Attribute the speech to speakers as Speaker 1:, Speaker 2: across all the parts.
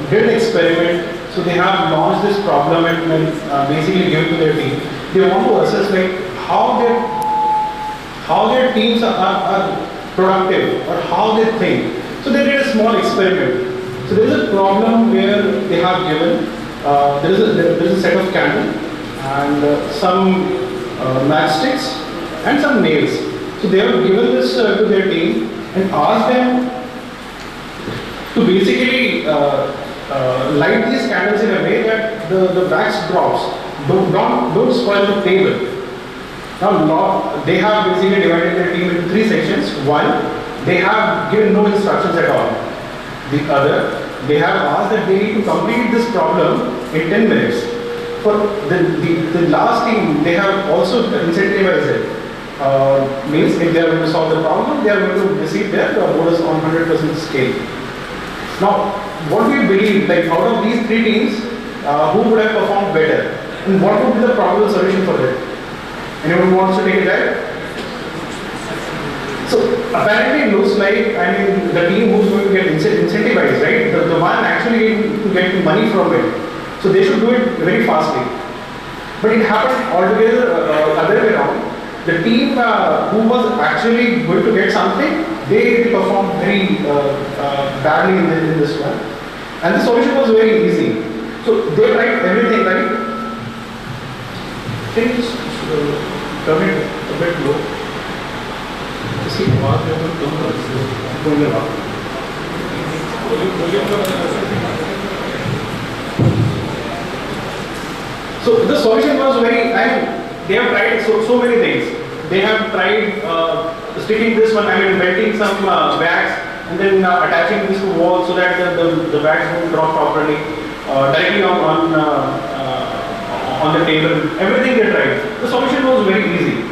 Speaker 1: did an experiment. So they have launched this problem and basically give it to their team. They want to assess like how their teams are productive or how they think. So they did a small experiment. So there is a problem where they have given there is a set of candle and some matchsticks and some nails. So they have given this to their team and asked them to basically light these candles in a way that the wax drops don't spoil the table. Now they have basically divided their team into 3 sections. One, they have given no instructions at all. The other, they have asked that they need to complete this problem in 10 minutes. For the last team, they have also incentivized it. Means if they are going to solve the problem, they are going to receive their bonus on 100% scale. Now, what we believe, like out of these 3 teams, who would have performed better? And what would be the probable solution for that? Anyone wants to take it there? So apparently it looks like, I mean, the team who's going to get incentivized, right? The one actually going to get money from it. So they should do it very fastly. But it happened altogether other way around. The team who was actually going to get something, they performed very badly in this one. And the solution was very easy. So they tried everything, right? Can you just turn it a bit low? See, so the solution was very, they have tried so many things. They have tried sticking this one, melting some wax and then attaching this to wall so that the wax won't drop properly directly on the table. Everything they tried. The solution was very easy.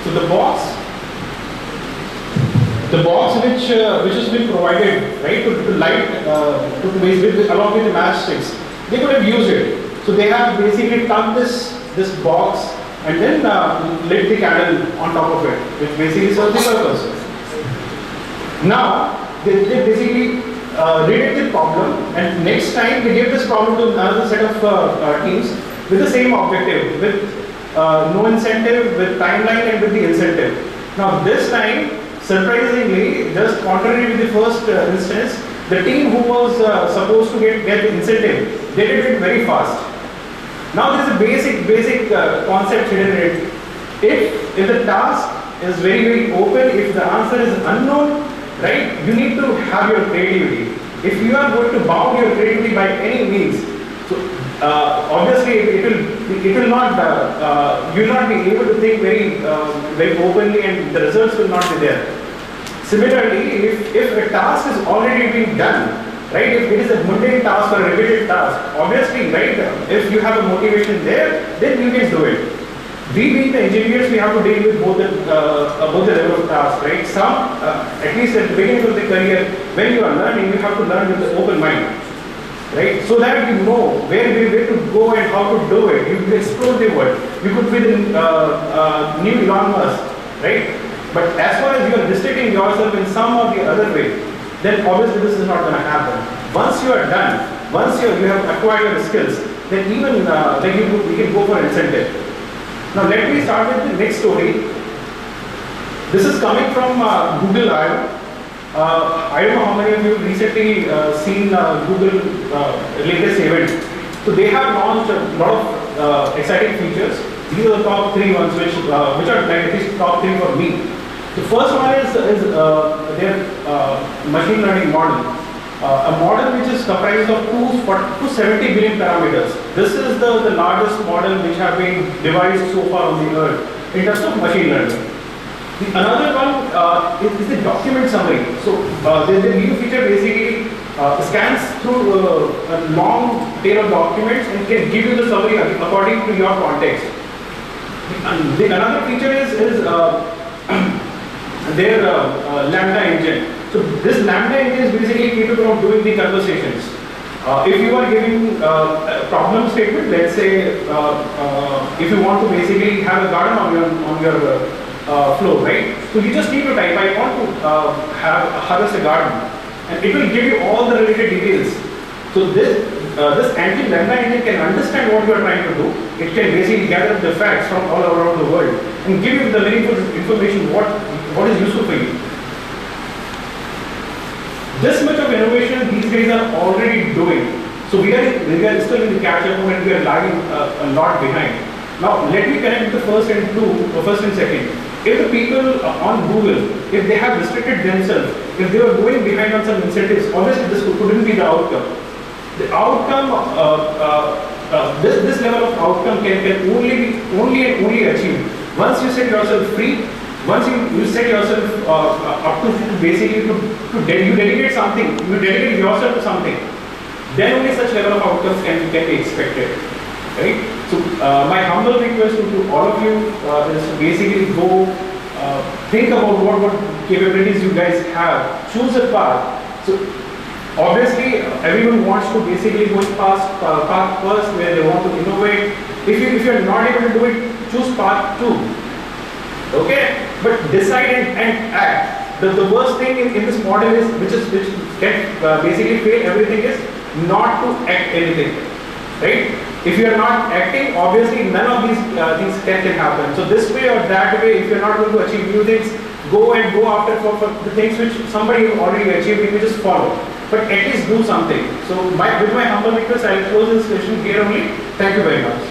Speaker 1: So the box which has been provided, right, to light along with the matchsticks, they could have used it. So they have basically tucked this box and then lit the candle on top of it, which basically serves the purpose. Now they basically redid the problem, and next time they give this problem to another set of teams with the same objective, with no incentive, with timeline and with the incentive. Now this time, surprisingly, just contrary to the first instance, the team who was supposed to get the incentive, they did it very fast. Now there is a basic concept hidden in it. If the task is very open, if the answer is unknown, right, you need to have your creativity. If you are going to bound your creativity by any means, so obviously it will not you will not be able to think very openly, and the results will not be there. Similarly, if a task is already being done, right, if it is a mundane task or a repeated task, obviously, right, if you have a motivation there, then you can do it. We being the engineers, we have to deal with both the level of tasks, right? Some, at least at the beginning of the career, when you are learning, you have to learn with the open mind, right? So that you know where to go and how to do it. You explore the world. You could be the new Elon Musk, right? But as far as you are restricting yourself in some or the other way, then obviously this is not going to happen. Once you are done, once you have acquired your skills, then even we can go for incentive. Now let me start with the next story. This is coming from Google Arya. I don't know how many of you recently seen Google latest event. So they have launched a lot of exciting features. These are the top 3 ones which are at least top 3 for me. The first one is their machine learning model. A model which is comprised of 270 billion parameters. This is the largest model which have been devised so far on the earth in terms of machine learning. The another one is the document summary. So the new feature basically scans through a long tail of documents and can give you the summary according to your context. The another feature is their Lambda engine. So this Lambda engine is basically capable of doing the conversations. If you are giving a problem statement, let's say if you want to basically have a garden on your floor, right? So you just need to type, I want to harvest a garden. and it will give you all the related details. So this anti-lambda engine can understand what you are trying to do. It can basically gather the facts from all around the world and give you the meaningful information what is useful for you. This much of innovation these guys are already doing. So we are still in the catch-up mode and we are lagging a lot behind. Now let me connect the first and second. If the people on Google, if they have restricted themselves, if they were going behind on some incentives, obviously this couldn't be the outcome. The outcome, this level of outcome can only and only achieved once you set yourself free. Once you set yourself up to basically you dedicate something, you dedicate yourself to something, then only such level of outcomes can be expected, right? So my humble request to all of you is to basically go think about what capabilities you guys have, choose a path. So obviously everyone wants to basically go path first where they want to innovate. If you are not able to do it, choose path 2. Okay, but decide and act. The worst thing in this model is which can basically fail everything is not to act anything, right? If you are not acting, obviously none of these things can happen. So this way or that way, if you are not going to achieve new things, go after for the things which somebody already achieved, you just follow. But at least do something. So with my humble request, I will close this session here only. Thank you very much.